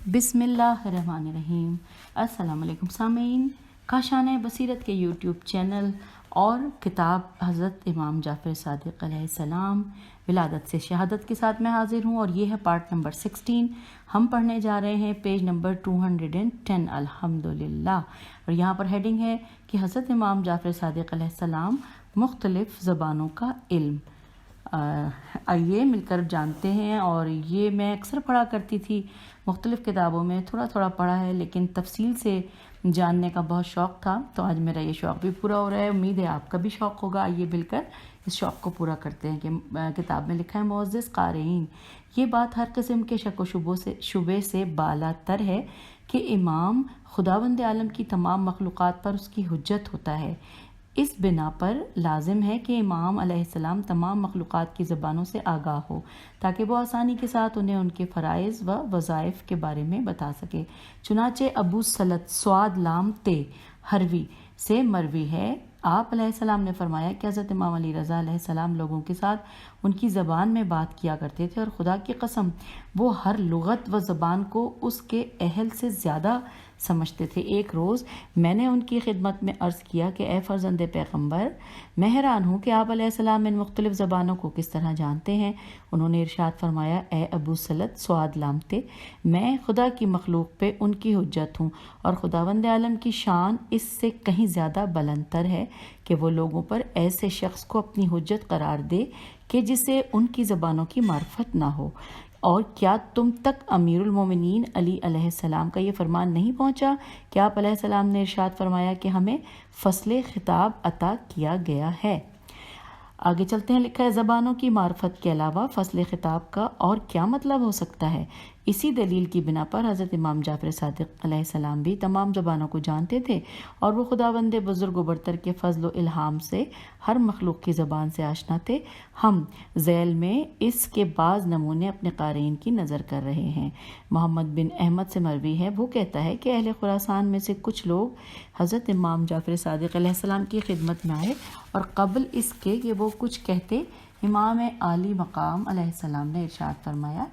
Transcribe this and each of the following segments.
بسم اللہ الرحمن الرحیم۔ السلام علیکم سامعین، کاشانہ بصیرت کے یوٹیوب چینل اور کتاب حضرت امام جعفر صادق علیہ السلام ولادت سے شہادت کے ساتھ میں حاضر ہوں، اور یہ ہے پارٹ نمبر 16۔ ہم پڑھنے جا رہے ہیں پیج نمبر 210 الحمدللہ، اور یہاں پر ہیڈنگ ہے کہ حضرت امام جعفر صادق علیہ السلام مختلف زبانوں کا علم۔ آئیے مل کر جانتے ہیں، اور یہ میں اکثر پڑھا کرتی تھی مختلف کتابوں میں، تھوڑا تھوڑا پڑھا ہے لیکن تفصیل سے جاننے کا بہت شوق تھا، تو آج میرا یہ شوق بھی پورا ہو رہا ہے۔ امید ہے آپ کا بھی شوق ہوگا۔ آئیے مل کر اس شوق کو پورا کرتے ہیں کہ کتاب میں لکھا ہے معزز قارئین، یہ بات ہر قسم کے شک و شبے سے بالا تر ہے کہ امام خداوند عالم کی تمام مخلوقات پر اس کی حجت ہوتا ہے۔ اس بنا پر لازم ہے کہ امام علیہ السلام تمام مخلوقات کی زبانوں سے آگاہ ہو، تاکہ وہ آسانی کے ساتھ انہیں ان کے فرائض و وظائف کے بارے میں بتا سکے۔ چنانچہ ابو سلط سواد لام تے ہروی سے مروی ہے، آپ علیہ السلام نے فرمایا کہ حضرت امام علی رضا علیہ السلام لوگوں کے ساتھ ان کی زبان میں بات کیا کرتے تھے، اور خدا کی قسم وہ ہر لغت و زبان کو اس کے اہل سے زیادہ سمجھتے تھے۔ ایک روز میں نے ان کی خدمت میں عرض کیا کہ اے فرزند پیغمبر، میں حیران ہوں کہ آپ علیہ السلام ان مختلف زبانوں کو کس طرح جانتے ہیں۔ انہوں نے ارشاد فرمایا، اے ابو سلط سواد لامتے، میں خدا کی مخلوق پہ ان کی حجت ہوں، اور خداوند عالم کی شان اس سے کہیں زیادہ بلند تر ہے کہ وہ لوگوں پر ایسے شخص کو اپنی حجت قرار دے کہ جسے ان کی زبانوں کی معرفت نہ ہو۔ اور کیا تم تک امیر المومنین علی علیہ السلام کا یہ فرمان نہیں پہنچا کہ آپ علیہ السلام نے ارشاد فرمایا کہ ہمیں فصل خطاب عطا کیا گیا ہے۔ آگے چلتے ہیں، لکھا ہے زبانوں کی معرفت کے علاوہ فصل خطاب کا اور کیا مطلب ہو سکتا ہے؟ اسی دلیل کی بنا پر حضرت امام جعفر صادق علیہ السلام بھی تمام زبانوں کو جانتے تھے، اور وہ خداوند بزرگ و برتر کے فضل و الہام سے ہر مخلوق کی زبان سے آشنا تھے۔ ہم ذیل میں اس کے بعض نمونے اپنے قارئین کی نظر کر رہے ہیں۔ محمد بن احمد سے مروی ہے، وہ کہتا ہے کہ اہل خراسان میں سے کچھ لوگ حضرت امام جعفر صادق علیہ السلام کی خدمت میں آئے، اور قبل اس کے کہ وہ کچھ کہتے، امام عالی مقام علیہ السلام نے ارشاد فرمایا۔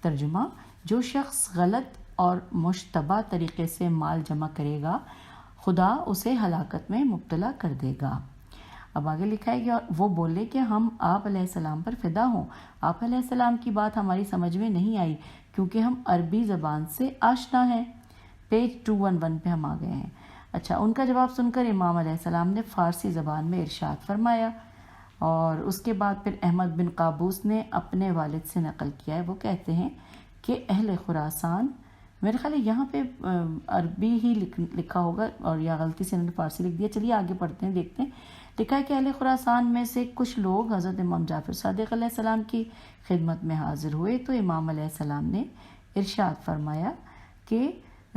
ترجمہ: جو شخص غلط اور مشتبہ طریقے سے مال جمع کرے گا، خدا اسے ہلاکت میں مبتلا کر دے گا۔ اب آگے لکھا ہے کہ وہ بولے کہ ہم آپ علیہ السلام پر فدا ہوں، آپ علیہ السلام کی بات ہماری سمجھ میں نہیں آئی کیونکہ ہم عربی زبان سے آشنا ہیں۔ پیج 211 پہ ہم آ گئے ہیں۔ اچھا، ان کا جواب سن کر امام علیہ السلام نے فارسی زبان میں ارشاد فرمایا، اور اس کے بعد پھر احمد بن قابوس نے اپنے والد سے نقل کیا ہے، وہ کہتے ہیں کہ اہل خراسان، میرے خیال ہے یہاں پہ عربی ہی لکھا ہوگا، اور یا غلطی سے انہوں نے فارسی لکھ دیا۔ چلیے آگے پڑھتے ہیں، دیکھتے ہیں۔ لکھا ہے کہ اہل خراسان میں سے کچھ لوگ حضرت امام جعفر صادق علیہ السلام کی خدمت میں حاضر ہوئے، تو امام علیہ السلام نے ارشاد فرمایا کہ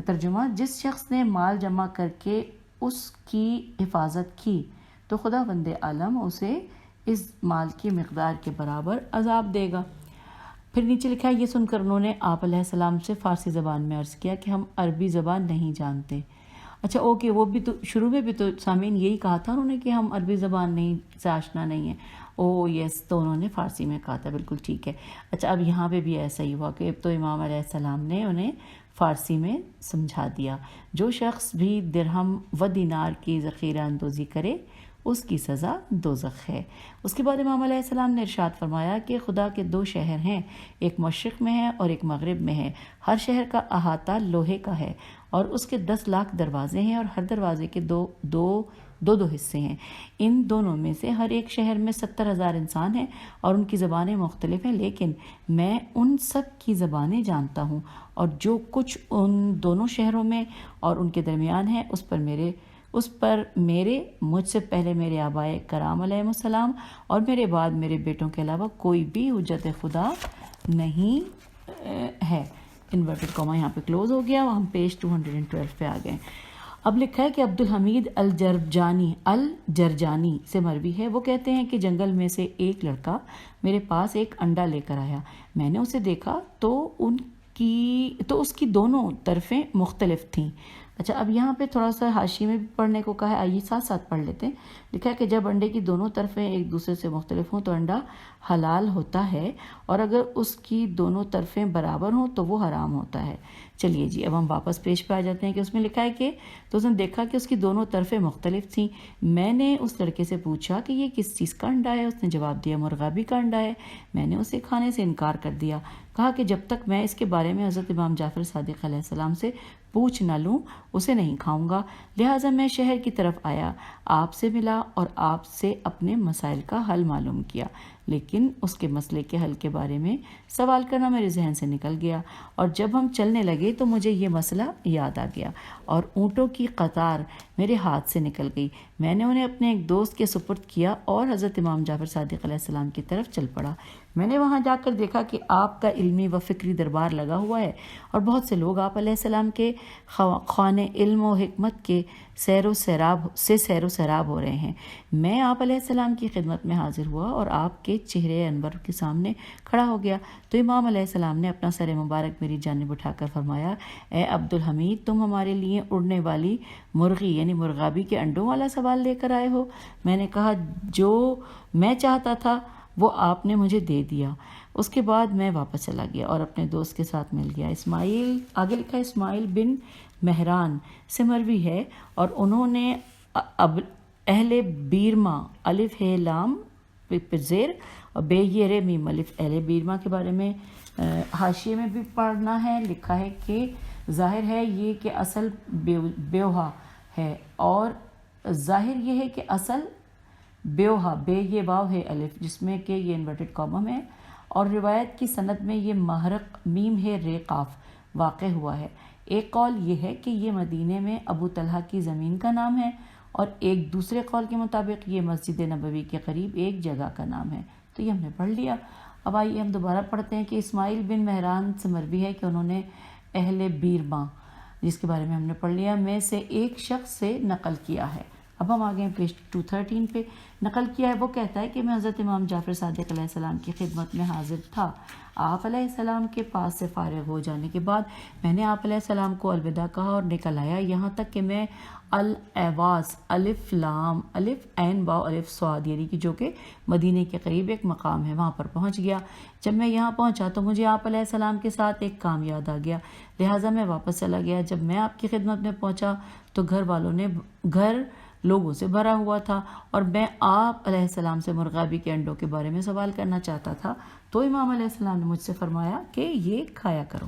ترجمہ: جس شخص نے مال جمع کر کے اس کی حفاظت کی تو خداوند عالم اسے اس مال کی مقدار کے برابر عذاب دے گا۔ پھر نیچے لکھا ہے، یہ سن کر انہوں نے آپ علیہ السلام سے فارسی زبان میں عرض کیا کہ ہم عربی زبان نہیں جانتے۔ اچھا اوکے، وہ بھی تو شروع میں بھی تو سامعین یہی کہا تھا انہوں نے کہ ہم عربی زبان نہیں سے آشنا نہیں ہیں۔ او یس، تو انہوں نے فارسی میں کہا تھا، بالکل ٹھیک ہے۔ اچھا، اب یہاں پہ بھی ایسا ہی ہوا کہ اب تو امام علیہ السلام نے انہیں فارسی میں سمجھا دیا۔ جو شخص بھی درہم و دینار کی ذخیرہ اندوزی کرے اس کی سزا دوزخ ہے۔ اس کے بعد امام علیہ السلام نے ارشاد فرمایا کہ خدا کے 2 شہر ہیں، ایک مشرق میں ہے اور ایک مغرب میں ہے۔ ہر شہر کا احاطہ لوہے کا ہے، اور اس کے 10 لاکھ دروازے ہیں، اور ہر دروازے کے دو حصے ہیں۔ ان دونوں میں سے ہر ایک شہر میں 70,000 انسان ہیں، اور ان کی زبانیں مختلف ہیں، لیکن میں ان سب کی زبانیں جانتا ہوں، اور جو کچھ ان دونوں شہروں میں اور ان کے درمیان ہے اس پر میرے مجھ سے پہلے میرے آبائے کرام علیہ السلام اور میرے بعد میرے بیٹوں کے علاوہ کوئی بھی حجت خدا نہیں ہے۔ انورٹڈ کاما یہاں پہ کلوز ہو گیا، ہم پیج 212 پہ آ گئے۔ اب لکھا ہے کہ عبد الحمید الجرجانی سے مروی ہے، وہ کہتے ہیں کہ جنگل میں سے ایک لڑکا میرے پاس ایک انڈا لے کر آیا۔ میں نے اسے دیکھا تو اس کی دونوں طرفیں مختلف تھیں، اچھا، اب یہاں پہ تھوڑا سا حاشی میں بھی پڑھنے کو کہا ہے، آئیے ساتھ ساتھ پڑھ لیتے ہیں۔ لکھا ہے کہ جب انڈے کی دونوں طرفیں ایک دوسرے سے مختلف ہوں تو انڈا حلال ہوتا ہے، اور اگر اس کی دونوں طرفیں برابر ہوں تو وہ حرام ہوتا ہے۔ چلیے جی، اب ہم واپس پیج پہ آ جاتے ہیں کہ اس میں لکھا ہے کہ تو اس نے دیکھا کہ اس کی دونوں طرفیں مختلف تھیں۔ میں نے اس لڑکے سے پوچھا کہ یہ کس چیز کا انڈا ہے؟ اس نے جواب دیا مرغابی کا انڈا ہے۔ میں نے اسے کھانے سے انکار کر دیا، کہا کہ جب تک میں اس کے بارے میں حضرت امام جعفر صادق علیہ السلام سے پوچھ نہ لوں اسے نہیں کھاؤں گا۔ لہٰذا میں شہر کی طرف آیا، آپ سے ملا اور آپ سے اپنے مسائل کا حل معلوم کیا، لیکن اس کے مسئلے کے حل کے بارے میں سوال کرنا میرے ذہن سے نکل گیا، اور جب ہم چلنے لگے تو مجھے یہ مسئلہ یاد آ گیا اور اونٹوں کی قطار میرے ہاتھ سے نکل گئی۔ میں نے انہیں اپنے ایک دوست کے سپرد کیا اور حضرت امام جعفر صادق علیہ السلام کی طرف چل پڑا۔ میں نے وہاں جا کر دیکھا کہ آپ کا علمی و فکری دربار لگا ہوا ہے اور بہت سے لوگ آپ علیہ السلام کے خوانے علم و حکمت کے سیر و سراب ہو رہے ہیں۔ میں آپ علیہ السلام کی خدمت میں حاضر ہوا اور آپ کے چہرے انور کے سامنے کھڑا ہو گیا تو امام علیہ السلام نے اپنا سر مبارک میری جانب اٹھا کر فرمایا، اے عبدالحمید، تم ہمارے لیے اڑنے والی مرغی یعنی مرغابی کے انڈوں والا سوال لے کر آئے ہو؟ میں نے کہا جو میں چاہتا تھا وہ آپ نے مجھے دے دیا۔ اس کے بعد میں واپس چلا گیا اور اپنے دوست کے ساتھ مل گیا۔ اسماعیل، آگے لکھا ہے اسماعیل بن مہران سے مروی ہے، اور انہوں نے اہل بیرما الف ہے لام زیر اور بے یہ میم الف اہل بیرما کے بارے میں حاشیے میں بھی پڑھنا ہے۔ لکھا ہے کہ ظاہر ہے یہ کہ اصل بیوہا ہے، اور ظاہر یہ ہے کہ اصل بیوہا بے یہ واو ہے الف جس میں کہ یہ انورٹڈ کاما ہے، اور روایت کی سند میں یہ محرق میم ہے رے قاف واقع ہوا ہے۔ ایک قول یہ ہے کہ یہ مدینے میں ابو طلحہ کی زمین کا نام ہے، اور ایک دوسرے قول کے مطابق یہ مسجد نبوی کے قریب ایک جگہ کا نام ہے۔ تو یہ ہم نے پڑھ لیا۔ اب آئیے ہم دوبارہ پڑھتے ہیں کہ اسماعیل بن مہران سے مروی ہے کہ انہوں نے اہل بیرما، جس کے بارے میں ہم نے پڑھ لیا، میں سے ایک شخص سے نقل کیا ہے۔ اب ہم آگے پیج 213 پہ نقل کیا ہے۔ وہ کہتا ہے کہ میں حضرت امام جعفر صادق علیہ السلام کی خدمت میں حاضر تھا۔ آپ علیہ السلام کے پاس سے فارغ ہو جانے کے بعد میں نے آپ علیہ السلام کو الوداع کہا اور نکل آیا، یہاں تک کہ میں الاواس الف لام الف عین واو الف صاد یعنی کہ جو کہ مدینے کے قریب ایک مقام ہے وہاں پر پہنچ گیا۔ جب میں یہاں پہنچا تو مجھے آپ علیہ السلام کے ساتھ ایک کام یاد آ گیا، لہٰذا میں واپس چلا گیا۔ جب میں آپ کی خدمت میں پہنچا تو گھر لوگوں سے بھرا ہوا تھا، اور میں آپ علیہ السلام سے مرغابی کے انڈوں کے بارے میں سوال کرنا چاہتا تھا، تو امام علیہ السلام نے مجھ سے فرمایا کہ یہ کھایا کرو۔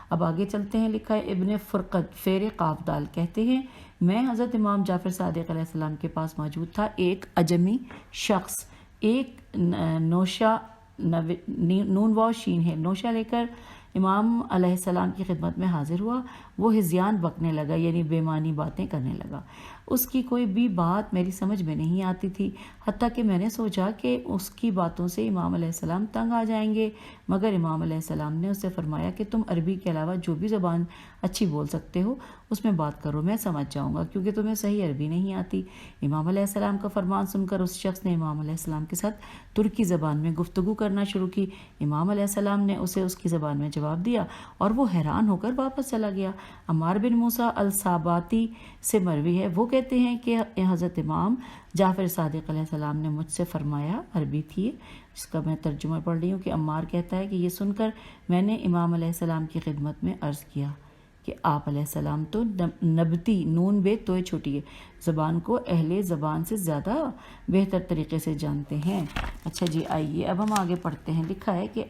اب آگے چلتے ہیں۔ لکھا ہے ابن فرقد فیر قاف دال کہتے ہیں، میں حضرت امام جعفر صادق علیہ السلام کے پاس موجود تھا۔ ایک اجمی شخص ایک نوشہ نون واو شین ہے نوشہ لے کر امام علیہ السلام کی خدمت میں حاضر ہوا۔ وہ ہذیان بکنے لگا یعنی بے معنی باتیں کرنے لگا۔ اس کی کوئی بھی بات میری سمجھ میں نہیں آتی تھی، حتیٰ کہ میں نے سوچا کہ اس کی باتوں سے امام علیہ السلام تنگ آ جائیں گے، مگر امام علیہ السلام نے اسے فرمایا کہ تم عربی کے علاوہ جو بھی زبان اچھی بول سکتے ہو اس میں بات کرو، میں سمجھ جاؤں گا، کیونکہ تمہیں صحیح عربی نہیں آتی۔ امام علیہ السلام کا فرمان سن کر اس شخص نے امام علیہ السلام کے ساتھ ترکی زبان میں گفتگو کرنا شروع کی۔ امام علیہ السلام نے اسے اس کی زبان میں جواب دیا اور وہ حیران ہو کر واپس چلا گیا۔ عمار بن موسیٰ الصاباتی سے مروی ہے، وہ کہتے ہیں کہ حضرت امام جعفر صادق علیہ السلام نے مجھ سے فرمایا، عربی تھی جس کا میں ترجمہ پڑھ رہی ہوں، کہ عمار کہتا ہے کہ یہ سن کر میں نے امام علیہ السلام کی خدمت میں عرض کیا کہ آپ علیہ السلام تو نبتی نون بے توئے چھوٹی ہے زبان کو اہل زبان سے زیادہ بہتر طریقے سے جانتے ہیں۔ اچھا جی، آئیے اب ہم آگے پڑھتے ہیں۔ لکھا ہے کہ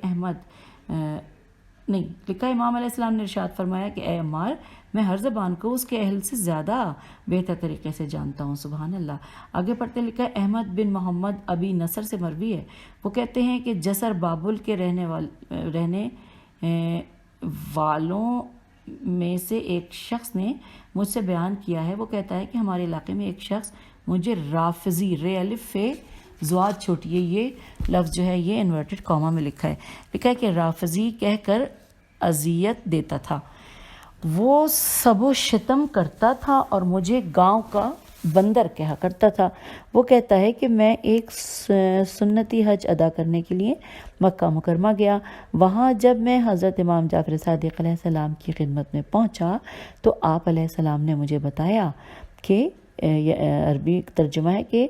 لکھا امام علیہ السلام نے ارشاد فرمایا کہ اے عمار، میں ہر زبان کو اس کے اہل سے زیادہ بہتر طریقے سے جانتا ہوں۔ سبحان اللہ۔ آگے پڑھتے لکھا ہے احمد بن محمد ابی نصر سے مروی ہے، وہ کہتے ہیں کہ جسر بابل کے رہنے والوں میں سے ایک شخص نے مجھ سے بیان کیا ہے، وہ کہتا ہے کہ ہمارے علاقے میں ایک شخص مجھے رافضی رے الف فے زواد چھوٹی ہے، یہ لفظ جو ہے یہ انورٹڈ کاما میں لکھا ہے کہ رافضی کہہ کر اذیت دیتا تھا، وہ سب و شتم کرتا تھا اور مجھے گاؤں کا بندر کہا کرتا تھا۔ وہ کہتا ہے کہ میں ایک سنتی حج ادا کرنے کے لیے مکہ مکرمہ گیا۔ وہاں جب میں حضرت امام جعفر صادق علیہ السلام کی خدمت میں پہنچا تو آپ علیہ السلام نے مجھے بتایا کہ عربی ترجمہ ہے کہ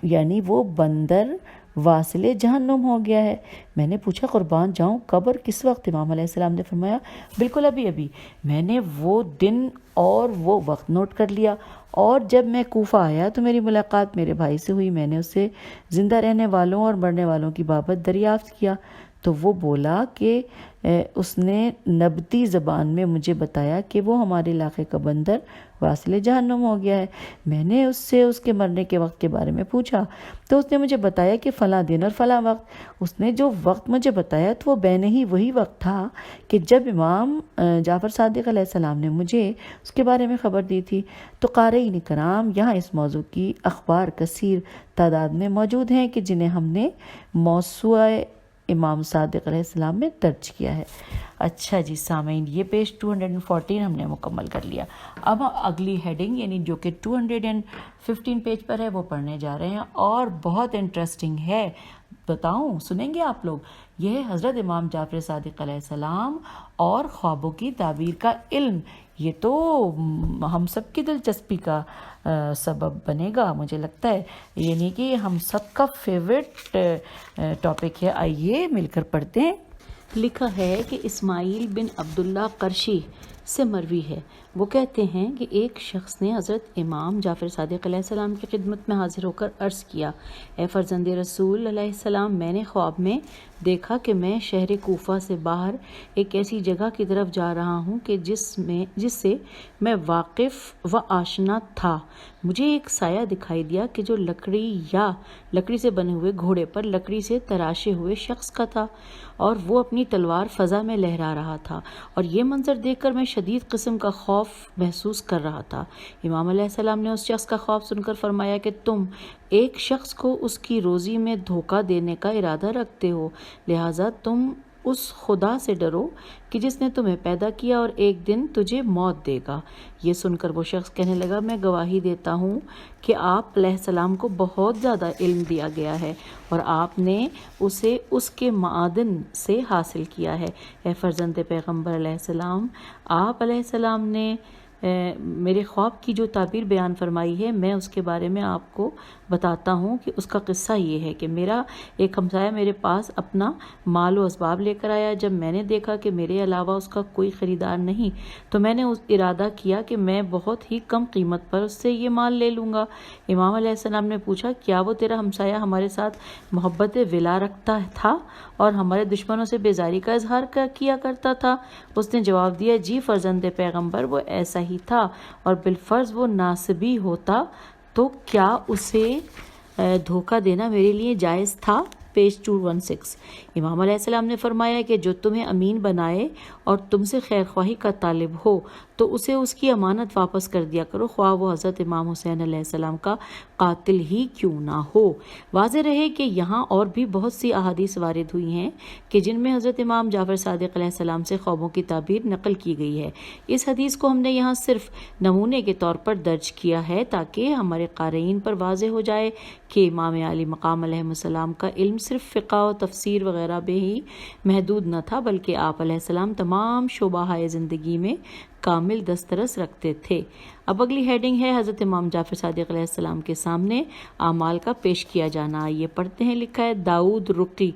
یعنی وہ بندر واصل جہنم ہو گیا ہے۔ میں نے پوچھا قربان جاؤں کب اور کس وقت؟ امام علیہ السلام نے فرمایا بالکل ابھی۔ میں نے وہ دن اور وہ وقت نوٹ کر لیا، اور جب میں کوفہ آیا تو میری ملاقات میرے بھائی سے ہوئی۔ میں نے اس سے زندہ رہنے والوں اور مرنے والوں کی بابت دریافت کیا تو وہ بولا کہ اس نے نبطی زبان میں مجھے بتایا کہ وہ ہمارے علاقے کا بندر واصل جہنم ہو گیا ہے۔ میں نے اس سے اس کے مرنے کے وقت کے بارے میں پوچھا تو اس نے مجھے بتایا کہ فلاں دن اور فلاں وقت۔ اس نے جو وقت مجھے بتایا تو وہ بین ہی وہی وقت تھا کہ جب امام جعفر صادق علیہ السلام نے مجھے اس کے بارے میں خبر دی تھی۔ تو قارئین کرام، یہاں اس موضوع کی اخبار کثیر تعداد میں موجود ہیں کہ جنہیں ہم نے موسوعہ امام صادق علیہ السلام میں درج کیا ہے۔ اچھا جی سامعین، یہ پیج 214 ہم نے مکمل کر لیا۔ اب اگلی ہیڈنگ یعنی جو کہ 215 پیج پر ہے وہ پڑھنے جا رہے ہیں، اور بہت انٹرسٹنگ ہے، بتاؤں سنیں گے آپ لوگ۔ یہ ہے حضرت امام جعفر صادق علیہ السلام اور خوابوں کی تعبیر کا علم۔ یہ تو ہم سب کی دلچسپی کا سبب بنے گا مجھے لگتا ہے، یعنی کہ ہم سب کا فیوریٹ ٹاپک ہے۔ آئیے مل کر پڑھتے ہیں۔ لکھا ہے کہ اسماعیل بن عبداللہ قرشی سے مروی ہے، وہ کہتے ہیں کہ ایک شخص نے حضرت امام جعفر صادق علیہ السلام کی خدمت میں حاضر ہو کر عرض کیا، اے فرزند رسول علیہ السلام، میں نے خواب میں دیکھا کہ میں شہر کوفہ سے باہر ایک ایسی جگہ کی طرف جا رہا ہوں کہ جس سے میں واقف و آشنا تھا۔ مجھے ایک سایہ دکھائی دیا کہ جو لکڑی سے بنے ہوئے گھوڑے پر لکڑی سے تراشے ہوئے شخص کا تھا، اور وہ اپنی تلوار فضا میں لہرا رہا تھا، اور یہ منظر دیکھ کر میں شدید قسم کا خوف محسوس کر رہا تھا۔ امام علیہ السلام نے اس شخص کا خوف سن کر فرمایا کہ تم ایک شخص کو اس کی روزی میں دھوکہ دینے کا ارادہ رکھتے ہو، لہٰذا تم اس خدا سے ڈرو کہ جس نے تمہیں پیدا کیا اور ایک دن تجھے موت دے گا۔ یہ سن کر وہ شخص کہنے لگا، میں گواہی دیتا ہوں کہ آپ علیہ السلام کو بہت زیادہ علم دیا گیا ہے، اور آپ نے اسے اس کے معادن سے حاصل کیا ہے۔ اے فرزند پیغمبر علیہ السلام، آپ علیہ السلام نے میرے خواب کی جو تعبیر بیان فرمائی ہے، میں اس کے بارے میں آپ کو بتاتا ہوں کہ اس کا قصہ یہ ہے کہ میرا ایک ہمسایہ میرے پاس اپنا مال و اسباب لے کر آیا۔ جب میں نے دیکھا کہ میرے علاوہ اس کا کوئی خریدار نہیں تو میں نے ارادہ کیا کہ میں بہت ہی کم قیمت پر اس سے یہ مال لے لوں گا۔ امام علیہ السلام نے پوچھا، کیا وہ تیرا ہمسایہ ہمارے ساتھ محبت ولا رکھتا تھا اور ہمارے دشمنوں سے بیزاری کا اظہار کیا کرتا تھا؟ اس نے جواب دیا، جی فرزند پیغمبر، وہ ایسا ہی تھا، اور بالفرض وہ ناصبی ہوتا تو کیا اسے دھوکہ دینا میرے لیے جائز تھا؟ پیج 216۔ امام علیہ السلام نے فرمایا کہ جو تمہیں امین بنائے اور تم سے خیر خواہی کا طالب ہو تو اسے اس کی امانت واپس کر دیا کرو، خواہ وہ حضرت امام حسین علیہ السلام کا قاتل ہی کیوں نہ ہو۔ واضح رہے کہ یہاں اور بھی بہت سی احادیث وارد ہوئی ہیں کہ جن میں حضرت امام جعفر صادق علیہ السلام سے خوابوں کی تعبیر نقل کی گئی ہے۔ اس حدیث کو ہم نے یہاں صرف نمونے کے طور پر درج کیا ہے تاکہ ہمارے قارئین پر واضح ہو جائے کہ امام عالی مقام علیہ السلام کا علم صرف فقہ و تفسیر وغیرہ میں ہی محدود نہ تھا، بلکہ آپ علیہ السلام تمام شعبہ زندگی میں کامل دسترس رکھتے تھے۔ اب اگلی ہیڈنگ ہے حضرت امام جعفر صادق علیہ السلام کے سامنے اعمال کا پیش کیا جانا۔ یہ پڑھتے ہیں۔ لکھا ہے داؤد رقی،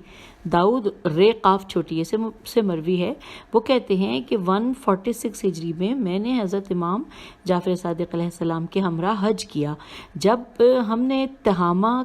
داؤد رے قاف چھوٹی سے مروی ہے، وہ کہتے ہیں کہ 146 ہجری میں نے حضرت امام جعفر صادق علیہ السلام کے ہمراہ حج کیا۔ جب ہم نے تہامہ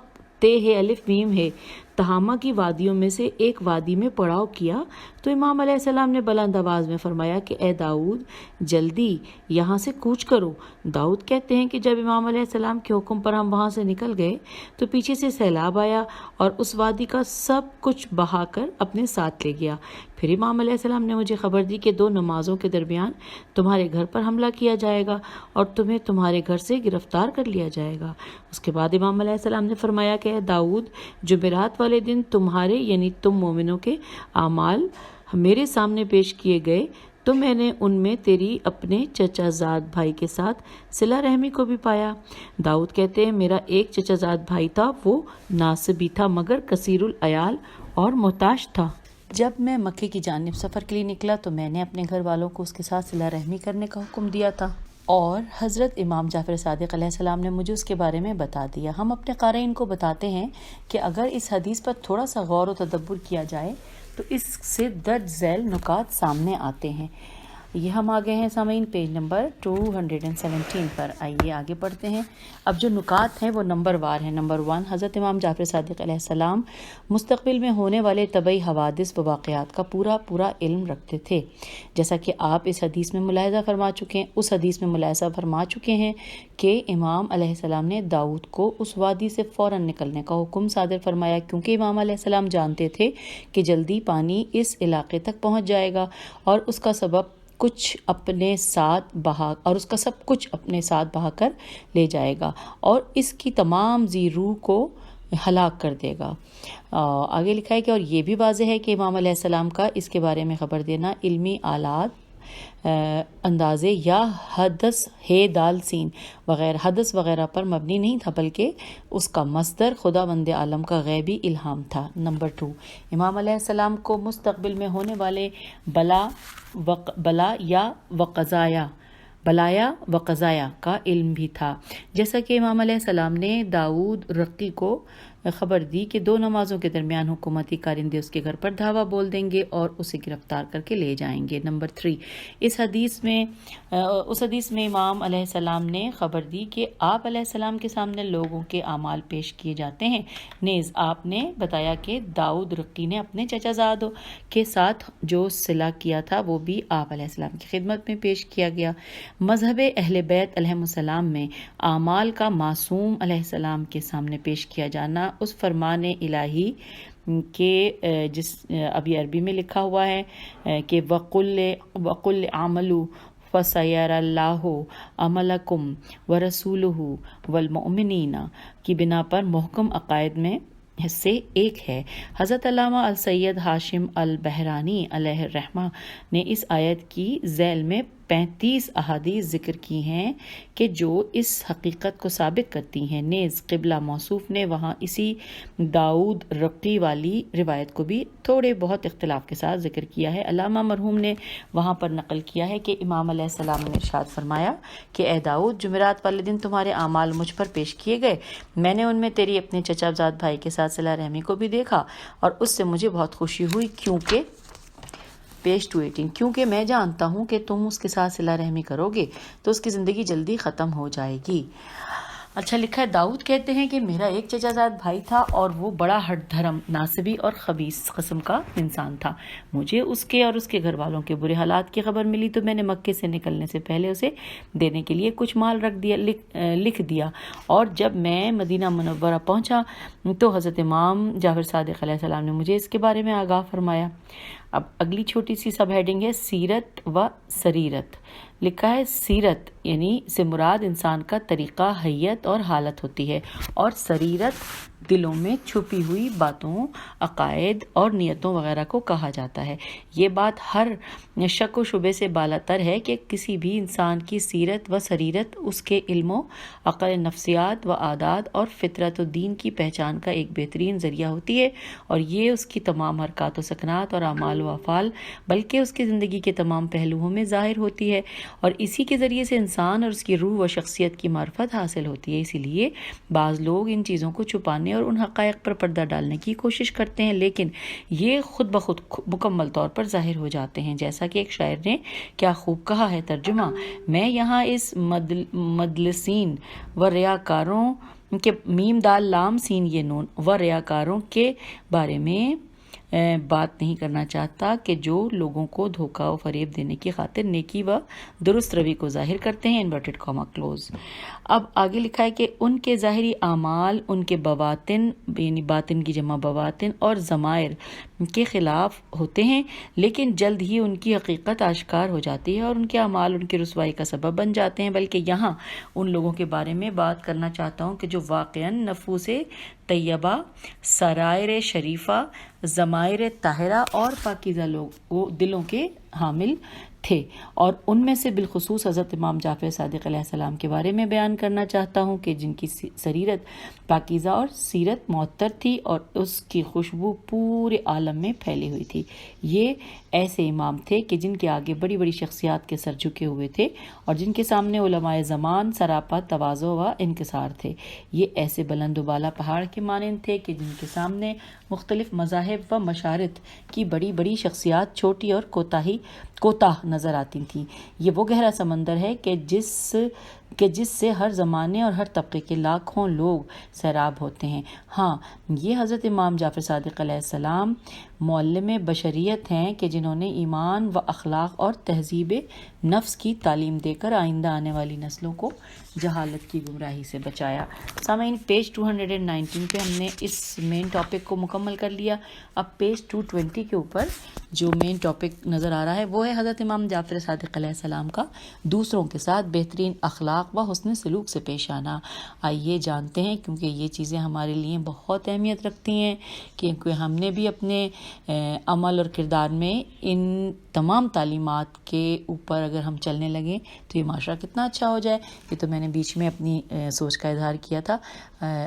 تہامہ کی وادیوں میں سے ایک وادی میں پڑاؤ کیا تو امام علیہ السلام نے بلند آواز میں فرمایا کہ اے داؤد، جلدی یہاں سے کوچ کرو۔ داؤد کہتے ہیں کہ جب امام علیہ السلام کے حکم پر ہم وہاں سے نکل گئے تو پیچھے سے سیلاب آیا اور اس وادی کا سب کچھ بہا کر اپنے ساتھ لے گیا۔ پھر امام علیہ السلام نے مجھے خبر دی کہ 2 نمازوں کے درمیان تمہارے گھر پر حملہ کیا جائے گا اور تمہیں تمہارے گھر سے گرفتار کر لیا جائے گا۔ اس کے بعد امام علیہ السلام نے فرمایا کہ اے داؤد، جمعرات والے دن تمہارے یعنی تم مومنوں کے اعمال میرے سامنے پیش کیے گئے تو میں نے ان میں تیری اپنے چچا زاد بھائی کے ساتھ صلہ رحمی کو بھی پایا۔ داؤد کہتے ہیں میرا ایک چچا زاد بھائی تھا، وہ ناصبی تھا مگر کثیر العیال اور محتاج تھا۔ جب میں مکے کی جانب سفر کے لیے نکلا تو میں نے اپنے گھر والوں کو اس کے ساتھ صلہ رحمی کرنے کا حکم دیا تھا، اور حضرت امام جعفر صادق علیہ السلام نے مجھے اس کے بارے میں بتا دیا۔ ہم اپنے قارئین کو بتاتے ہیں کہ اگر اس حدیث پر تھوڑا سا غور و تدبر کیا جائے تو اس سے درج ذیل نکات سامنے آتے ہیں۔ یہ ہم آگے ہیں سامعین پیج نمبر 217 پر، آئیے آگے پڑھتے ہیں۔ اب جو نکات ہیں وہ نمبر وار ہیں۔ نمبر 1، حضرت امام جعفر صادق علیہ السلام مستقبل میں ہونے والے طبعی حوادث و واقعات کا پورا علم رکھتے تھے، جیسا کہ آپ اس حدیث میں ملاحظہ فرما چکے ہیں کہ امام علیہ السلام نے داؤد کو اس وادی سے فوراً نکلنے کا حکم صادر فرمایا، کیونکہ امام علیہ السلام جانتے تھے کہ جلدی پانی اس علاقے تک پہنچ جائے گا اور اس کا سب کچھ اپنے ساتھ بہا کر لے جائے گا اور اس کی تمام ذی روح کو ہلاک کر دے گا۔ آگے لکھا ہے کہ اور یہ بھی واضح ہے کہ امام علیہ السلام کا اس کے بارے میں خبر دینا علمی آلات، اندازے یا حدث وغیرہ پر مبنی نہیں تھا، بلکہ اس کا مصدر خداوند عالم کا غیبی الہام تھا۔ نمبر 2، امام علیہ السلام کو مستقبل میں ہونے والے بلایا و قضایا کا علم بھی تھا، جیسا کہ امام علیہ السلام نے داؤد رقی کو خبر دی کہ 2 نمازوں کے درمیان حکومتی کارندے اس کے گھر پر دھاوا بول دیں گے اور اسے گرفتار کر کے لے جائیں گے۔ نمبر 3، اس حدیث میں امام علیہ السلام نے خبر دی کہ آپ علیہ السلام کے سامنے لوگوں کے اعمال پیش کیے جاتے ہیں۔ نیز آپ نے بتایا کہ داؤد رقی نے اپنے چچا زاد کے ساتھ جو صلہ کیا تھا وہ بھی آپ علیہ السلام کی خدمت میں پیش کیا گیا۔ مذہب اہل بیت علیہ السلام میں اعمال کا معصوم علیہ السلام کے سامنے پیش کیا جانا اس فرمان الہی کے جس ابھی عربی میں لکھا ہوا ہے کہ وَقُلْ عَمَلُوا فَسَيَرَى اللَّهُ عَمَلَكُمْ وَرَسُولُهُ وَالْمُؤْمِنِينَ کی بنا پر محکم عقائد میں سے ایک ہے۔ حضرت علامہ السید ہاشم البحرانی علیہ الرحمہ نے اس آیت کی ذیل میں 35 احادیث ذکر کی ہیں کہ جو اس حقیقت کو ثابت کرتی ہیں۔ نیز قبلہ موصوف نے وہاں اسی داؤد رقی والی روایت کو بھی تھوڑے بہت اختلاف کے ساتھ ذکر کیا ہے۔ علامہ مرحوم نے وہاں پر نقل کیا ہے کہ امام علیہ السلام نے ارشاد فرمایا کہ اے داؤد، جمعرات والے دن تمہارے اعمال مجھ پر پیش کیے گئے، میں نے ان میں تیری اپنے چچا زاد بھائی کے ساتھ صلہ رحمی کو بھی دیکھا اور اس سے مجھے بہت خوشی ہوئی، کیونکہ میں جانتا ہوں کہ تم اس کے ساتھ صلہ رحمی کرو گے تو اس کی زندگی جلدی ختم ہو جائے گی۔ اچھا لکھا ہے، داؤد کہتے ہیں کہ میرا ایک چچا زاد بھائی تھا اور وہ بڑا ہٹ دھرم، ناصبی اور خبیث قسم کا انسان تھا۔ مجھے اس کے اور اس کے گھر والوں کے برے حالات کی خبر ملی تو میں نے مکے سے نکلنے سے پہلے اسے دینے کے لیے کچھ مال لکھ دیا، اور جب میں مدینہ منورہ پہنچا تو حضرت امام جعفر صادق علیہ السلام نے مجھے اس کے بارے میں آگاہ فرمایا۔ اب اگلی چھوٹی سی سب ہیڈنگ ہے سیرت و سریرت۔ لکھا ہے سیرت یعنی سے مراد انسان کا طریقہ، حیت اور حالت ہوتی ہے، اور سریرت دلوں میں چھپی ہوئی باتوں، عقائد اور نیتوں وغیرہ کو کہا جاتا ہے۔ یہ بات ہر شک و شبے سے بالاتر ہے کہ کسی بھی انسان کی سیرت و سریرت اس کے علم و عقل، نفسیات و عادات اور فطرت و دین کی پہچان کا ایک بہترین ذریعہ ہوتی ہے، اور یہ اس کی تمام حرکات و سکنات اور اعمال و افعال بلکہ اس کی زندگی کے تمام پہلوؤں میں ظاہر ہوتی ہے، اور اسی کے ذریعے سے انسان اور اس کی روح و شخصیت کی معرفت حاصل ہوتی ہے۔ اسی لیے بعض لوگ ان چیزوں کو چھپانے اور ان حقائق پر پردہ ڈالنے کی کوشش کرتے ہیں، لیکن یہ خود بخود مکمل طور پر ظاہر ہو جاتے ہیں، جیسا کہ ایک شاعر نے کیا خوب کہا ہے۔ ترجمہ: میں یہاں اس مدلسین و ریاکاروں کے میم دال لام سین یہ نون و ریاکاروں کے بارے میں بات نہیں کرنا چاہتا کہ جو لوگوں کو دھوکہ و فریب دینے کی خاطر نیکی و درست روی کو ظاہر کرتے ہیں۔ Inverted comma close. اب آگے لکھا ہے کہ ان کے ظاہری اعمال ان کے بواطن یعنی باطن کی جمع بواطن اور ضمائر کے خلاف ہوتے ہیں، لیکن جلد ہی ان کی حقیقت آشکار ہو جاتی ہے اور ان کے اعمال ان کی رسوائی کا سبب بن جاتے ہیں۔ بلکہ یہاں ان لوگوں کے بارے میں بات کرنا چاہتا ہوں کہ جو واقعاً نفوس طیبہ، سرائر شریفہ، ضمائر طاہرہ اور پاکیزہ دلوں کے حامل تھے، اور ان میں سے بالخصوص حضرت امام جعفر صادق علیہ السلام کے بارے میں بیان کرنا چاہتا ہوں کہ جن کی سریرت پاکیزہ اور سیرت معطر تھی اور اس کی خوشبو پورے عالم میں پھیلی ہوئی تھی۔ یہ ایسے امام تھے کہ جن کے آگے بڑی بڑی شخصیات کے سر جھکے ہوئے تھے اور جن کے سامنے علماء زمان سراپا تواضع و انکسار تھے۔ یہ ایسے بلند و بالا پہاڑ کے مانند تھے کہ جن کے سامنے مختلف مذاہب و مشارت کی بڑی بڑی شخصیات چھوٹی اور کوتاہ نظر آتی تھیں۔ یہ وہ گہرا سمندر ہے کہ جس سے ہر زمانے اور ہر طبقے کے لاکھوں لوگ سیراب ہوتے ہیں۔ ہاں، یہ حضرت امام جعفر صادق علیہ السلام معلم بشریت ہیں کہ جنہوں نے ایمان و اخلاق اور تہذیب نفس کی تعلیم دے کر آئندہ آنے والی نسلوں کو جہالت کی گمراہی سے بچایا۔ سامعین، پیج 219 پہ ہم نے اس مین ٹاپک کو مکمل کر لیا۔ اب پیج 220 کے اوپر جو مین ٹاپک نظر آ رہا ہے وہ ہے حضرت امام جعفر صادق علیہ السلام کا دوسروں کے ساتھ بہترین اخلاق و حسن سلوک سے پیش آنا۔ آئیے جانتے ہیں، کیونکہ یہ چیزیں ہمارے لیے بہت اہمیت رکھتی ہیں، کیونکہ ہم نے بھی اپنے عمل اور کردار میں ان تمام تعلیمات کے اوپر اگر ہم چلنے لگیں تو یہ معاشرہ کتنا اچھا ہو جائے۔ یہ تو میں نے بیچ میں اپنی سوچ کا اظہار کیا تھا۔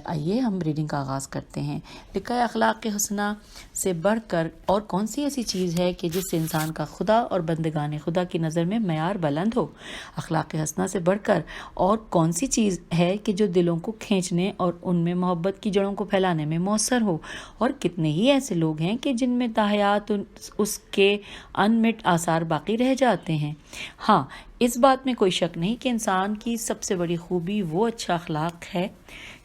آئیے ہم ریڈنگ کا آغاز کرتے ہیں۔ لکھا ہے، اخلاق حسنہ سے بڑھ کر اور کون سی ایسی چیز ہے کہ جس سے انسان کا خدا اور بندگان خدا کی نظر میں معیار بلند ہو؟ اخلاق حسنہ سے بڑھ کر اور کون سی چیز ہے کہ جو دلوں کو کھینچنے اور ان میں محبت کی جڑوں کو پھیلانے میں مؤثر ہو؟ اور کتنے ہی ایسے لوگ ہیں کہ جن میں تاحیات اس کے انمٹ آثار باقی رہ جاتے ہیں۔ ہاں، اس بات میں کوئی شک نہیں کہ انسان کی سب سے بڑی خوبی وہ اچھا اخلاق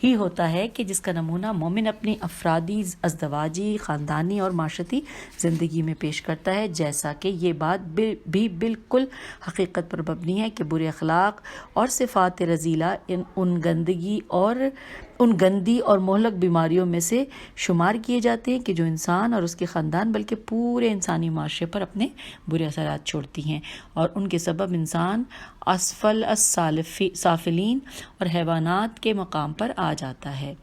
ہی ہوتا ہے کہ جس کا نمونہ مومن اپنی افرادی، ازدواجی، خاندانی اور معاشرتی زندگی میں پیش کرتا ہے، جیسا کہ یہ بات بھی بالکل حقیقت پر مبنی ہے کہ برے اخلاق اور صفات رذیلہ ان گندی اور مہلک بیماریوں میں سے شمار کیے جاتے ہیں کہ جو انسان اور اس کے خاندان بلکہ پورے انسانی معاشرے پر اپنے برے اثرات چھوڑتی ہیں، اور ان کے سبب انسان اسفل السافلین اور حیوانات کے مقام پر آ جاتا ہے،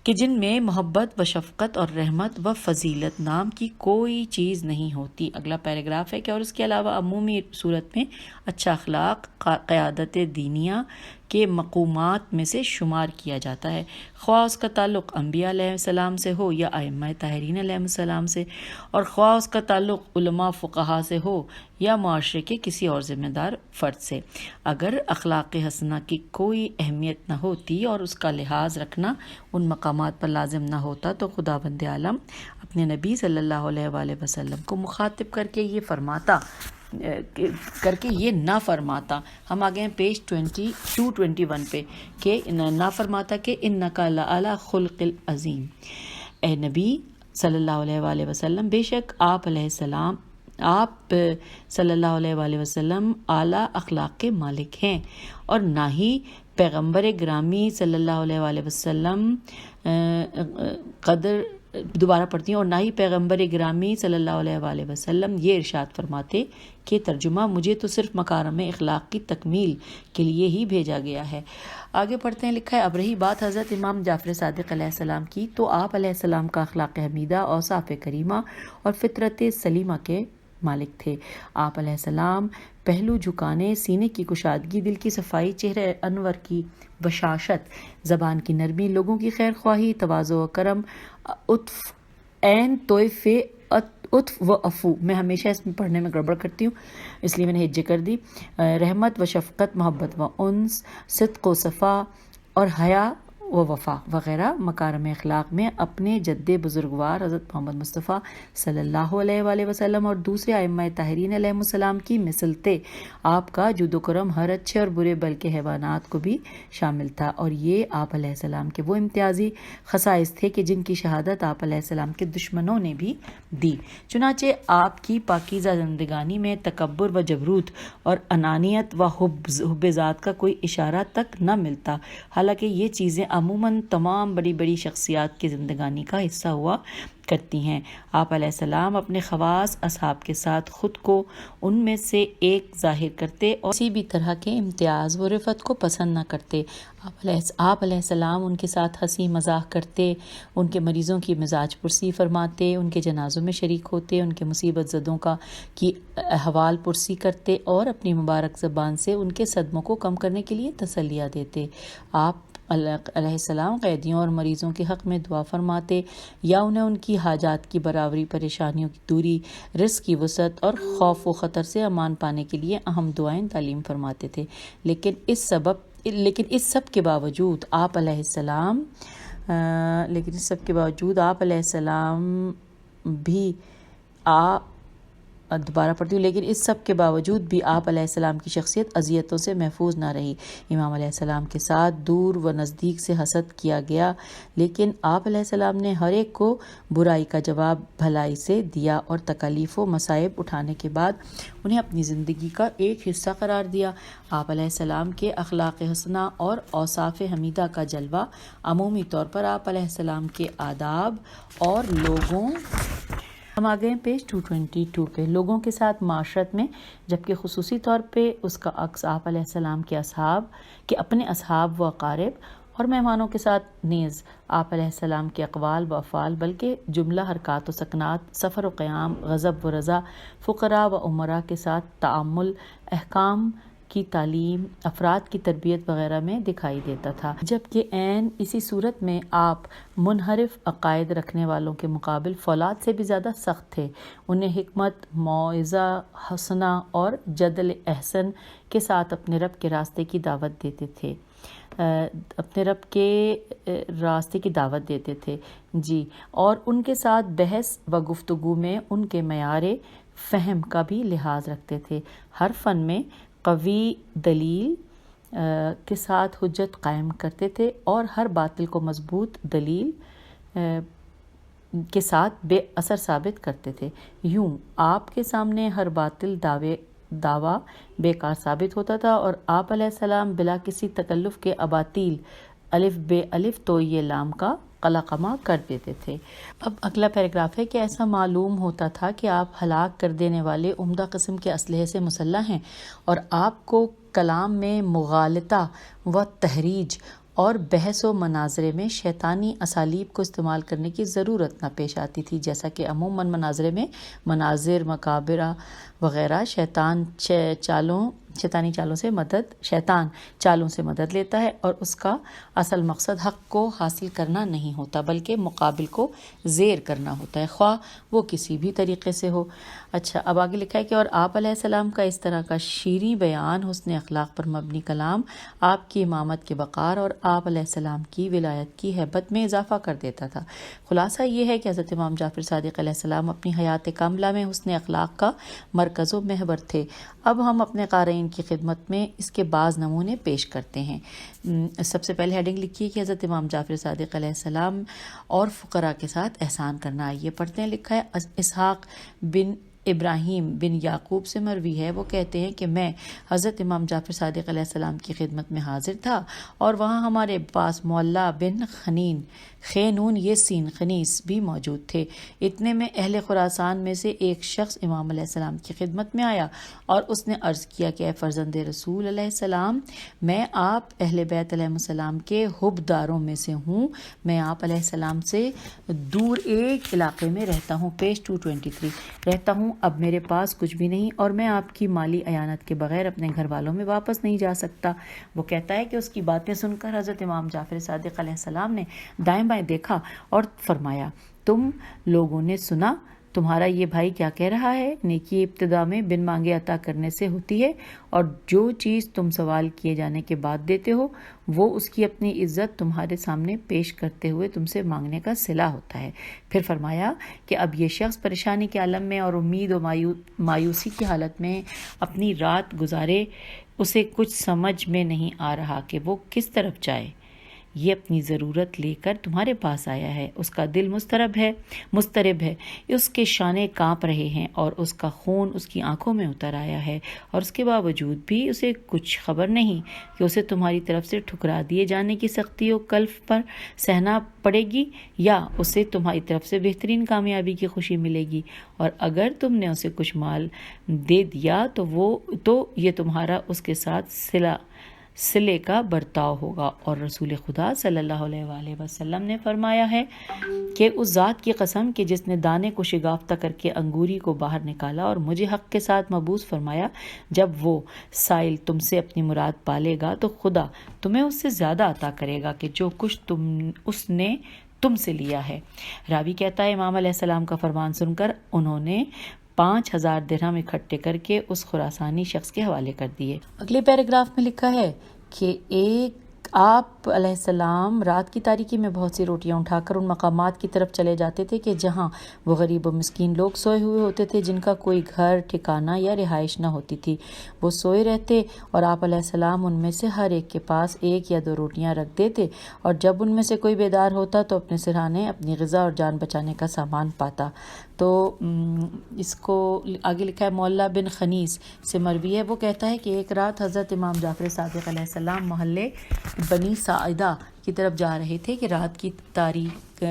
کہ جن میں محبت و شفقت اور رحمت و فضیلت نام کی کوئی چیز نہیں ہوتی۔ اگلا پیراگراف ہے کہ اور اس کے علاوہ عمومی صورت میں اچھا اخلاق قیادت دینیہ کے مقومات میں سے شمار کیا جاتا ہے، خواہ اس کا تعلق انبیاء علیہ السلام سے ہو یا ائمہ طاہرین علیہ السلام سے، اور خواہ اس کا تعلق علماء فقہا سے ہو یا معاشرے کے کسی اور ذمہ دار فرد سے۔ اگر اخلاق حسنہ کی کوئی اہمیت نہ ہوتی اور اس کا لحاظ رکھنا ان مقامات پر لازم نہ ہوتا تو خداوند عالم اپنے نبی صلی اللہ علیہ وآلہ وسلم کو مخاطب کر کے یہ نہ فرماتا۔ ہم آگئے ہیں پیج 221 پہ، کہ نہ فرماتا کہ انک لعلی خلق عظیم، اے نبی صلی اللہ علیہ وآلہ وسلم، بے شک آپ صلی اللہ علیہ وآلہ وسلم اعلیٰ اخلاق کے مالک ہیں، اور نہ ہی پیغمبر گرامی صلی اللہ علیہ وآلہ وسلم دوبارہ پڑھتی ہیں، اور نہ ہی پیغمبر گرامی صلی اللہ علیہ وآلہ وسلم یہ ارشاد فرماتے کہ ترجمہ، مجھے تو صرف مکارم اخلاق کی تکمیل کے لیے ہی بھیجا گیا ہے۔ آگے پڑھتے ہیں، لکھا ہے، اب رہی بات حضرت امام جعفر صادق علیہ السلام کی، تو آپ علیہ السلام کا اخلاق حمیدہ، اوصاف کریمہ اور فطرت سلیمہ کے مالک تھے۔ آپ علیہ السلام پہلو جھکانے، سینے کی کشادگی، دل کی صفائی، چہرے انور کی بشاشت، زبان کی نرمی، لوگوں کی خیر خواہی، تواضع و کرم، عطف، عین طیف، عطف و عفو، میں ہمیشہ اس میں پڑھنے میں گڑبڑ کرتی ہوں اس لیے میں نے ہجے کر دی، رحمت و شفقت، محبت و انس، صدق و صفا اور حیا و وفا وغیرہ مکارم اخلاق میں اپنے جد بزرگوار حضرت محمد مصطفیٰ صلی اللہ علیہ وآلہ وسلم اور دوسرے ائمہ طاہرین علیہ السلام کی مثل تھے۔ آپ کا جود و کرم ہر اچھے اور برے بلکہ حیوانات کو بھی شامل تھا، اور یہ آپ علیہ السلام کے وہ امتیازی خصائص تھے کہ جن کی شہادت آپ علیہ السلام کے دشمنوں نے بھی دی۔ چنانچہ آپ کی پاکیزہ زندگانی میں تکبر و جبروت اور انانیت و حب ذات کا کوئی اشارہ تک نہ ملتا، حالانکہ یہ چیزیں عموماً تمام بڑی بڑی شخصیات کی زندگانی کا حصہ ہوا کرتی ہیں۔ آپ علیہ السلام اپنے خواص اصحاب کے ساتھ خود کو ان میں سے ایک ظاہر کرتے اور کسی بھی طرح کے امتیاز و رفت کو پسند نہ کرتے۔ آپ علیہ السلام ان کے ساتھ ہنسی مذاق کرتے، ان کے مریضوں کی مزاج پرسی فرماتے، ان کے جنازوں میں شریک ہوتے، ان کے مصیبت زدوں کی احوال پرسی کرتے اور اپنی مبارک زبان سے ان کے صدموں کو کم کرنے کے لیے تسلیاں دیتے۔ آپ علیہ السلام قیدیوں اور مریضوں کے حق میں دعا فرماتے یا انہیں ان کی حاجات کی برابری، پریشانیوں کی دوری، رزق کی وسعت اور خوف و خطر سے امان پانے کے لیے اہم دعائیں تعلیم فرماتے تھے۔ لیکن اس سب کے باوجود آپ علیہ السلام بھی دوبارہ پڑھتی ہوں، لیکن اس سب کے باوجود بھی آپ علیہ السلام کی شخصیت اذیتوں سے محفوظ نہ رہی۔ امام علیہ السلام کے ساتھ دور و نزدیک سے حسد کیا گیا، لیکن آپ علیہ السلام نے ہر ایک کو برائی کا جواب بھلائی سے دیا اور تکالیف و مصائب اٹھانے کے بعد انہیں اپنی زندگی کا ایک حصہ قرار دیا۔ آپ علیہ السلام کے اخلاق حسنہ اور اوصاف حمیدہ کا جلوہ عمومی طور پر آپ علیہ السلام کے آداب اور ہم آ گئے پیج 222 پہ لوگوں کے ساتھ معاشرت میں، جبکہ خصوصی طور پہ اس کا عکس آپ علیہ السلام کے اپنے اصحاب و اقارب اور مہمانوں کے ساتھ نیز آپ علیہ السلام کے اقوال و افعال، بلکہ جملہ حرکات و سکنات، سفر و قیام، غضب و رضا، فقراء و امراء کے ساتھ تعامل، احکام کی تعلیم، افراد کی تربیت وغیرہ میں دکھائی دیتا تھا، جبکہ عین اسی صورت میں آپ منحرف عقائد رکھنے والوں کے مقابل فولاد سے بھی زیادہ سخت تھے۔ انہیں حکمت، موعظہ حسنہ اور جدل احسن کے ساتھ اپنے رب کے راستے کی دعوت دیتے تھے جی، اور ان کے ساتھ بحث و گفتگو میں ان کے معیار فہم کا بھی لحاظ رکھتے تھے۔ ہر فن میں قوی دلیل کے ساتھ حجت قائم کرتے تھے اور ہر باطل کو مضبوط دلیل کے ساتھ بے اثر ثابت کرتے تھے۔ یوں آپ کے سامنے ہر باطل دعویٰ بیکار ثابت ہوتا تھا اور آپ علیہ السلام بلا کسی تکلف کے اباطیل الف بے الف تو یہ لام کا قلقمہ کر دیتے تھے۔ اب اگلا پیراگراف ہے کہ ایسا معلوم ہوتا تھا کہ آپ ہلاک کر دینے والے عمدہ قسم کے اسلحے سے مسلح ہیں اور آپ کو کلام میں مغالطہ و تحریج اور بحث و مناظرے میں شیطانی اسالیب کو استعمال کرنے کی ضرورت نہ پیش آتی تھی، جیسا کہ عموماً مناظرے میں مناظر، مقابرہ وغیرہ شیطان چالوں سے مدد لیتا ہے اور اس کا اصل مقصد حق کو حاصل کرنا نہیں ہوتا بلکہ مقابل کو زیر کرنا ہوتا ہے، خواہ وہ کسی بھی طریقے سے ہو۔ اچھا، اب آگے لکھا ہے کہ اور آپ علیہ السلام کا اس طرح کا شیریں بیان حسن اخلاق پر مبنی کلام آپ کی امامت کے وقار اور آپ علیہ السلام کی ولایت کی ہیبت میں اضافہ کر دیتا تھا۔ خلاصہ یہ ہے کہ حضرت امام جعفر صادق علیہ السلام اپنی حیات کاملہ میں حسن اخلاق کا مرکز و محور تھے۔ اب ہم اپنے قارئین کی خدمت میں اس کے بعض نمونے پیش کرتے ہیں۔ سب سے پہلے ہیڈنگ لکھی ہے کہ حضرت امام جعفر صادق علیہ السلام اور فقراء کے ساتھ احسان کرنا۔ یہ پڑھتے ہیں، لکھا ہے اسحاق بن ابراہیم بن یعقوب سے مروی ہے، وہ کہتے ہیں کہ میں حضرت امام جعفر صادق علیہ السلام کی خدمت میں حاضر تھا اور وہاں ہمارے پاس مولا بن خینون یہ سین خنیس بھی موجود تھے۔ اتنے میں اہل خراسان میں سے ایک شخص امام علیہ السلام کی خدمت میں آیا اور اس نے عرض کیا کہ اے فرزند رسول علیہ السلام، میں آپ اہل بیت علیہ السلام کے حبداروں میں سے ہوں، میں آپ علیہ السلام سے دور ایک علاقے میں رہتا ہوں، پیج 223 رہتا ہوں، اب میرے پاس کچھ بھی نہیں اور میں آپ کی مالی اعانت کے بغیر اپنے گھر والوں میں واپس نہیں جا سکتا۔ وہ کہتا ہے کہ اس کی باتیں سن کر حضرت امام جعفر صادق علیہ السلام نے دائیں بائیں دیکھا اور فرمایا، تم لوگوں نے سنا تمہارا یہ بھائی کیا کہہ رہا ہے؟ نیکی ابتدا میں بن مانگے عطا کرنے سے ہوتی ہے اور جو چیز تم سوال کیے جانے کے بعد دیتے ہو وہ اس کی اپنی عزت تمہارے سامنے پیش کرتے ہوئے تم سے مانگنے کا صلہ ہوتا ہے۔ پھر فرمایا کہ اب یہ شخص پریشانی کے عالم میں اور امید و مایوسی کی حالت میں اپنی رات گزارے، اسے کچھ سمجھ میں نہیں آ رہا کہ وہ کس طرف جائے۔ یہ اپنی ضرورت لے کر تمہارے پاس آیا ہے، اس کا دل مضطرب ہے، اس کے شانے کانپ رہے ہیں اور اس کا خون اس کی آنکھوں میں اتر آیا ہے، اور اس کے باوجود بھی اسے کچھ خبر نہیں کہ اسے تمہاری طرف سے ٹھکرا دیے جانے کی سختی و کلف پر سہنا پڑے گی یا اسے تمہاری طرف سے بہترین کامیابی کی خوشی ملے گی، اور اگر تم نے اسے کچھ مال دے دیا تو یہ تمہارا اس کے ساتھ صلے کا برتاؤ ہوگا۔ اور رسول خدا صلی اللہ علیہ وآلہ وسلم نے فرمایا ہے کہ اس ذات کی قسم کہ جس نے دانے کو شگافتہ کر کے انگوری کو باہر نکالا اور مجھے حق کے ساتھ مبعوث فرمایا، جب وہ سائل تم سے اپنی مراد پالے گا تو خدا تمہیں اس سے زیادہ عطا کرے گا کہ جو کچھ اس نے تم سے لیا ہے۔ راوی کہتا ہے امام علیہ السلام کا فرمان سن کر انہوں نے 5000 درہم اکٹھے کر کے اس خراسانی شخص کے حوالے کر دیے۔ اگلے پیراگراف میں لکھا ہے کہ آپ علیہ السلام رات کی تاریکی میں بہت سی روٹیاں اٹھا کر ان مقامات کی طرف چلے جاتے تھے کہ جہاں وہ غریب و مسکین لوگ سوئے ہوئے ہوتے تھے، جن کا کوئی گھر ٹھکانہ یا رہائش نہ ہوتی تھی۔ وہ سوئے رہتے اور آپ علیہ السلام ان میں سے ہر ایک کے پاس 1 یا 2 روٹیاں رکھ دیتے، اور جب ان میں سے کوئی بیدار ہوتا تو اپنے سرہانے اپنی غذا اور جان بچانے کا سامان پاتا۔ تو اس کو آگے لکھا ہے معلّہ بن خنیس سے مروی ہے، وہ کہتا ہے کہ ایک رات حضرت امام جعفر صادق علیہ السلام محلے بنی ساعدہ کی طرف جا رہے تھے کہ رات کی تاریک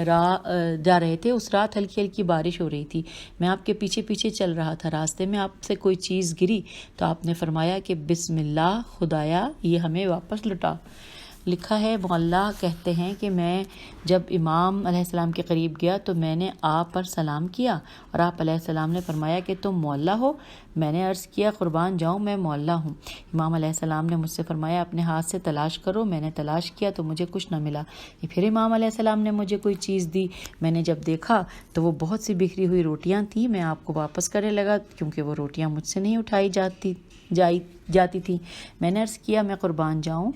جا رہے تھے۔ اس رات ہلکی ہلکی بارش ہو رہی تھی، میں آپ کے پیچھے پیچھے چل رہا تھا، راستے میں آپ سے کوئی چیز گری تو آپ نے فرمایا کہ بسم اللہ خدایا یہ ہمیں واپس لٹا۔ لکھا ہے معلّہ کہتے ہیں کہ میں جب امام علیہ السلام کے قریب گیا تو میں نے آپ پر سلام کیا اور آپ علیہ السلام نے فرمایا کہ تم معلّہ ہو؟ میں نے عرض کیا قربان جاؤں میں معلّہ ہوں۔ امام علیہ السلام نے مجھ سے فرمایا اپنے ہاتھ سے تلاش کرو۔ میں نے تلاش کیا تو مجھے کچھ نہ ملا۔ پھر امام علیہ السلام نے مجھے کوئی چیز دی، میں نے جب دیکھا تو وہ بہت سی بکھری ہوئی روٹیاں تھیں۔ میں آپ کو واپس کرنے لگا کیونکہ وہ روٹیاں مجھ سے نہیں اٹھائی جاتی تھیں۔ میں نے عرض کیا میں قربان جاؤں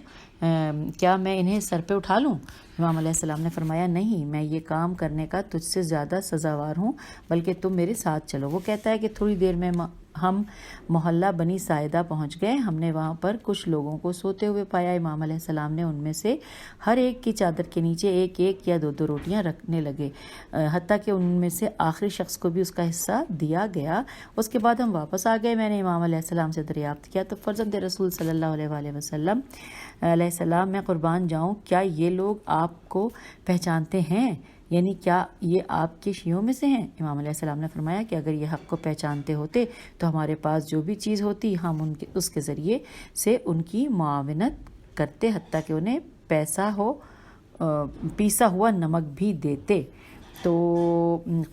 کیا میں انہیں سر پہ اٹھا لوں؟ امام علیہ السلام نے فرمایا نہیں، میں یہ کام کرنے کا تجھ سے زیادہ سزاوار ہوں، بلکہ تم میرے ساتھ چلو۔ وہ کہتا ہے کہ تھوڑی دیر میں ہم محلہ بنی ساعدہ پہنچ گئے۔ ہم نے وہاں پر کچھ لوگوں کو سوتے ہوئے پایا۔ امام علیہ السلام نے ان میں سے ہر ایک کی چادر کے نیچے 1 یا 2 روٹیاں رکھنے لگے، حتیٰ کہ ان میں سے آخری شخص کو بھی اس کا حصہ دیا گیا۔ اس کے بعد ہم واپس آ گئے۔ میں نے امام علیہ السلام سے دریافت کیا تو فرزند رسول صلی اللہ علیہ وآلہ وسلم علیہ السلام میں قربان جاؤں کیا یہ لوگ آپ کو پہچانتے ہیں؟ یعنی کیا یہ آپ کے شیعوں میں سے ہیں؟ امام علیہ السلام نے فرمایا کہ اگر یہ حق کو پہچانتے ہوتے تو ہمارے پاس جو بھی چیز ہوتی ہم اس کے ذریعے سے ان کی معاونت کرتے، حتیٰ کہ انہیں پیسا ہوا نمک بھی دیتے۔ تو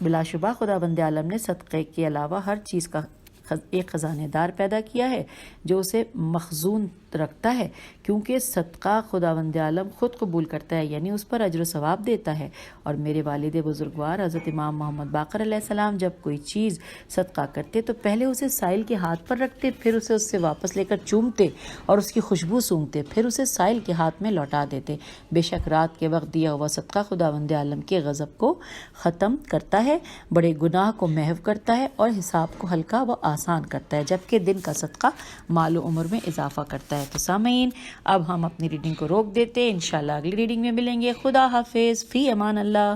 بلا شبہ خداوند عالم نے صدقے کے علاوہ ہر چیز کا ایک خزانہ دار پیدا کیا ہے جو اسے مخزون رکھتا ہے، کیونکہ صدقہ خداوند عالم خود قبول کرتا ہے، یعنی اس پر اجر و ثواب دیتا ہے۔ اور میرے والد بزرگوار حضرت امام محمد باقر علیہ السلام جب کوئی چیز صدقہ کرتے تو پہلے اسے سائل کے ہاتھ پر رکھتے، پھر اسے اس سے واپس لے کر چومتے اور اس کی خوشبو سونگھتے، پھر اسے سائل کے ہاتھ میں لوٹا دیتے۔ بے شک رات کے وقت دیا ہوا صدقہ خداوند عالم کے غضب کو ختم کرتا ہے، بڑے گناہ کو محو کرتا ہے اور حساب کو ہلکا و آسان کرتا ہے، جبکہ دن کا صدقہ مال و عمر میں اضافہ کرتا ہے۔ تو سامعین اب ہم اپنی ریڈنگ کو روک دیتے ہیں، انشاءاللہ اگلی ریڈنگ میں ملیں گے۔ خدا حافظ، فی امان اللہ۔